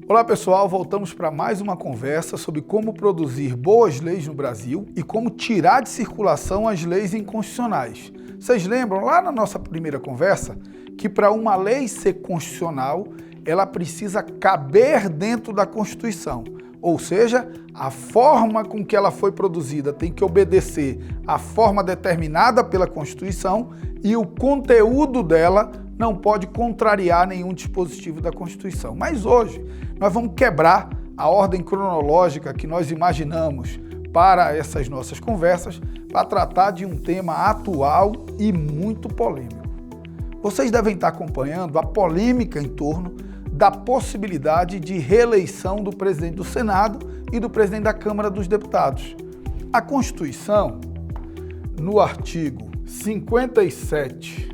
Olá pessoal, voltamos para mais uma conversa sobre como produzir boas leis no Brasil e como tirar de circulação as leis inconstitucionais. Vocês lembram lá na nossa primeira conversa que para uma lei ser constitucional, ela precisa caber dentro da Constituição, ou seja, a forma com que ela foi produzida tem que obedecer à forma determinada pela Constituição e o conteúdo dela não pode contrariar nenhum dispositivo da Constituição. Mas hoje nós vamos quebrar a ordem cronológica que nós imaginamos para essas nossas conversas para tratar de um tema atual e muito polêmico. Vocês devem estar acompanhando a polêmica em torno da possibilidade de reeleição do presidente do Senado e do presidente da Câmara dos Deputados. A Constituição, no artigo 57,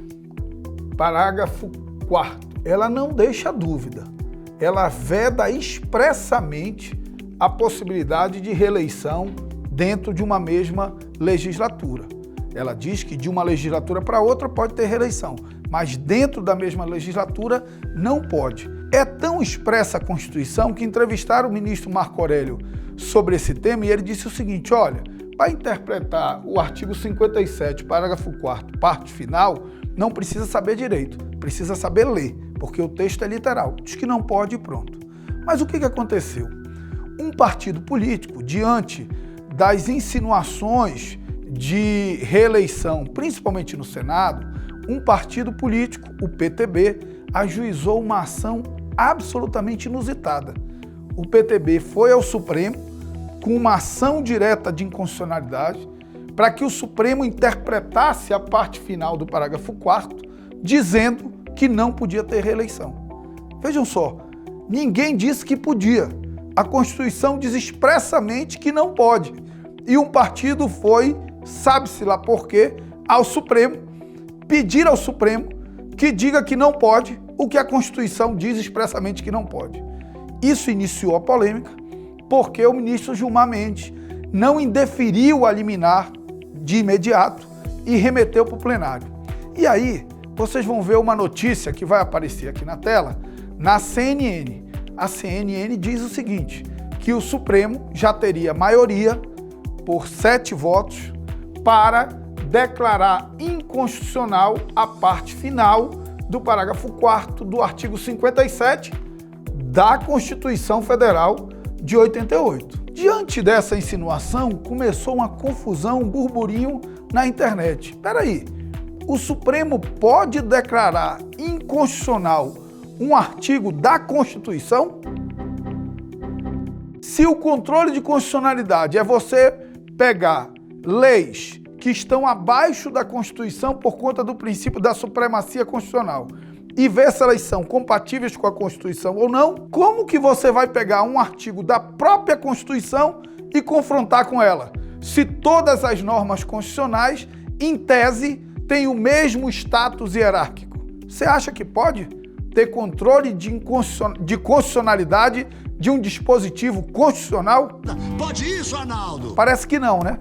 parágrafo 4º, ela não deixa dúvida. Ela veda expressamente a possibilidade de reeleição dentro de uma mesma legislatura. Ela diz que de uma legislatura para outra pode ter reeleição, mas dentro da mesma legislatura não pode. É tão expressa a Constituição que entrevistaram o ministro Marco Aurélio sobre esse tema e ele disse o seguinte: olha, para interpretar o artigo 57, parágrafo 4º, parte final, não precisa saber direito, precisa saber ler, porque o texto é literal. Diz que não pode e pronto. Mas o que aconteceu? Um partido político, diante das insinuações de reeleição, principalmente no Senado, um partido político, o PTB, ajuizou uma ação absolutamente inusitada. O PTB foi ao Supremo com uma ação direta de inconstitucionalidade para que o Supremo interpretasse a parte final do parágrafo 4º, dizendo que não podia ter reeleição. Vejam só, ninguém disse que podia. A Constituição diz expressamente que não pode. E um partido foi, sabe-se lá por quê, ao Supremo, pedir ao Supremo que diga que não pode o que a Constituição diz expressamente que não pode. Isso iniciou a polêmica porque o ministro Gilmar Mendes não indeferiu a liminar de imediato e remeteu para o plenário. E aí, vocês vão ver uma notícia que vai aparecer aqui na tela, na CNN. A CNN diz o seguinte, que o Supremo já teria maioria, por 7 votos, para declarar inconstitucional a parte final do parágrafo 4º do artigo 57 da Constituição Federal de 88. Diante dessa insinuação, começou uma confusão, um burburinho na internet. Espera aí, o Supremo pode declarar inconstitucional um artigo da Constituição? Se o controle de constitucionalidade é você pegar leis que estão abaixo da Constituição por conta do princípio da supremacia constitucional e ver se elas são compatíveis com a Constituição ou não, como que você vai pegar um artigo da própria Constituição e confrontar com ela? Se todas as normas constitucionais, em tese, têm o mesmo status hierárquico. Você acha que pode ter controle de constitucionalidade de um dispositivo constitucional? Pode isso, Arnaldo? Parece que não, né?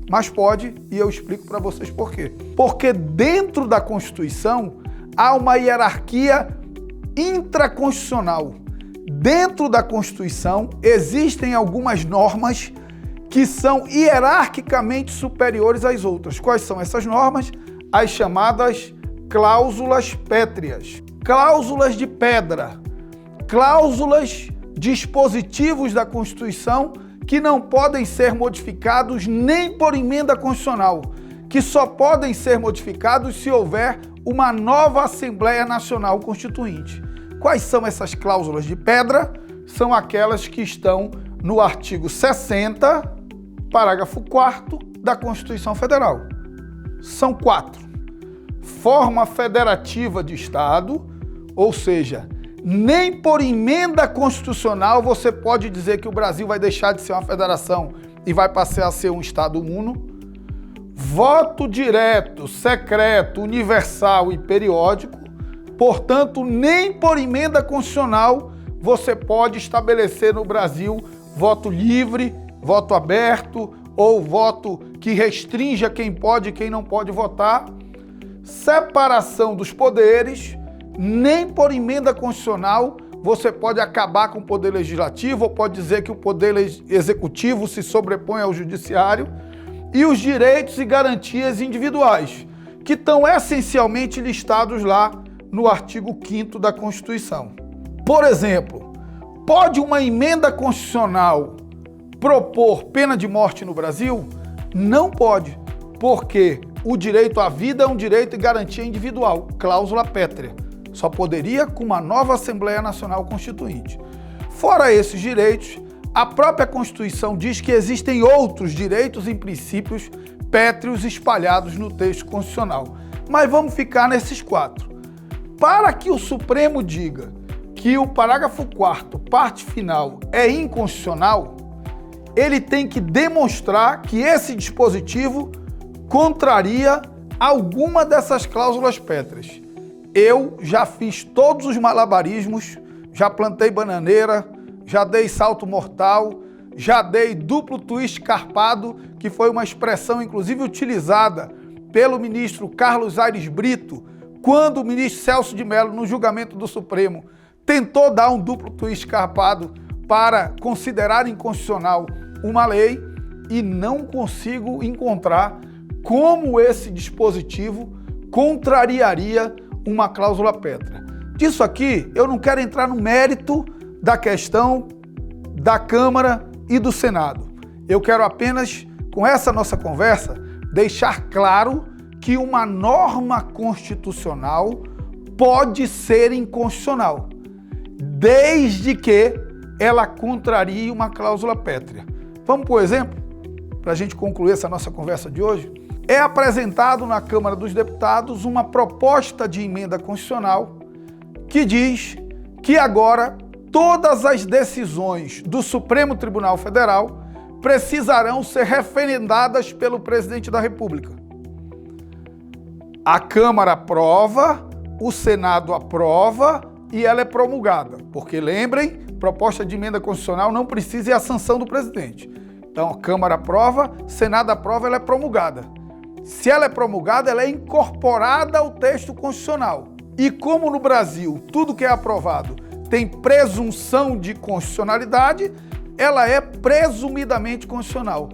Mas pode, e eu explico para vocês por quê. Porque dentro da Constituição há uma hierarquia intraconstitucional. Dentro da Constituição existem algumas normas que são hierarquicamente superiores às outras. Quais são essas normas? As chamadas cláusulas pétreas, cláusulas de pedra, cláusulas dispositivos da Constituição que não podem ser modificados nem por emenda constitucional, que só podem ser modificados se houver uma nova Assembleia Nacional Constituinte. Quais são essas cláusulas de pedra? São aquelas que estão no artigo 60, parágrafo 4º da Constituição Federal. São 4. Forma federativa de Estado, ou seja, nem por emenda constitucional você pode dizer que o Brasil vai deixar de ser uma federação e vai passar a ser um Estado uno. Voto direto, secreto, universal e periódico. Portanto, nem por emenda constitucional você pode estabelecer no Brasil voto livre, voto aberto ou voto que restrinja quem pode e quem não pode votar. Separação dos poderes, nem por emenda constitucional você pode acabar com o poder legislativo ou pode dizer que o poder executivo se sobrepõe ao judiciário, e os direitos e garantias individuais, que estão essencialmente listados lá no artigo 5º da Constituição. Por exemplo, pode uma emenda constitucional propor pena de morte no Brasil? Não pode, porque o direito à vida é um direito e garantia individual, cláusula pétrea. Só poderia com uma nova Assembleia Nacional Constituinte. Fora esses direitos, a própria Constituição diz que existem outros direitos e princípios pétreos espalhados no texto constitucional. Mas vamos ficar nesses 4. Para que o Supremo diga que o parágrafo 4º, parte final, é inconstitucional, ele tem que demonstrar que esse dispositivo contraria alguma dessas cláusulas pétreas. Eu já fiz todos os malabarismos, já plantei bananeira, já dei salto mortal, já dei duplo twist carpado, que foi uma expressão inclusive utilizada pelo ministro Carlos Aires Brito, quando o ministro Celso de Mello, no julgamento do Supremo, tentou dar um duplo twist carpado para considerar inconstitucional uma lei, e não consigo encontrar como esse dispositivo contrariaria uma cláusula pétrea. Disso aqui, eu não quero entrar no mérito da questão da Câmara e do Senado. Eu quero apenas, com essa nossa conversa, deixar claro que uma norma constitucional pode ser inconstitucional, desde que ela contrarie uma cláusula pétrea. Vamos por exemplo, para a gente concluir essa nossa conversa de hoje. É apresentado na Câmara dos Deputados uma proposta de emenda constitucional que diz que agora todas as decisões do Supremo Tribunal Federal precisarão ser referendadas pelo presidente da República. A Câmara aprova, o Senado aprova e ela é promulgada. Porque lembrem, proposta de emenda constitucional não precisa a sanção do presidente. Então a Câmara aprova, Senado aprova, ela é promulgada. Se ela é promulgada, ela é incorporada ao texto constitucional. E como no Brasil tudo que é aprovado tem presunção de constitucionalidade, ela é presumidamente constitucional.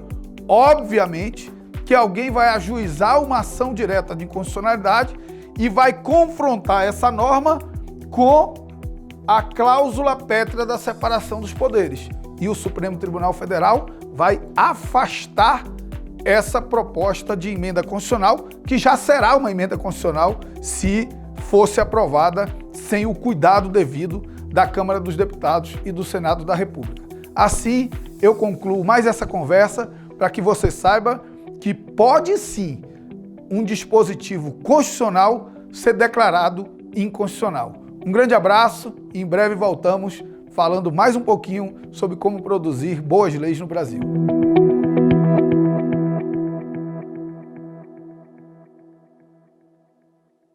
Obviamente que alguém vai ajuizar uma ação direta de inconstitucionalidade e vai confrontar essa norma com a cláusula pétrea da separação dos poderes. E o Supremo Tribunal Federal vai afastar essa proposta de emenda constitucional, que já será uma emenda constitucional se fosse aprovada sem o cuidado devido da Câmara dos Deputados e do Senado da República. Assim, eu concluo mais essa conversa para que você saiba que pode sim um dispositivo constitucional ser declarado inconstitucional. Um grande abraço e em breve voltamos falando mais um pouquinho sobre como produzir boas leis no Brasil.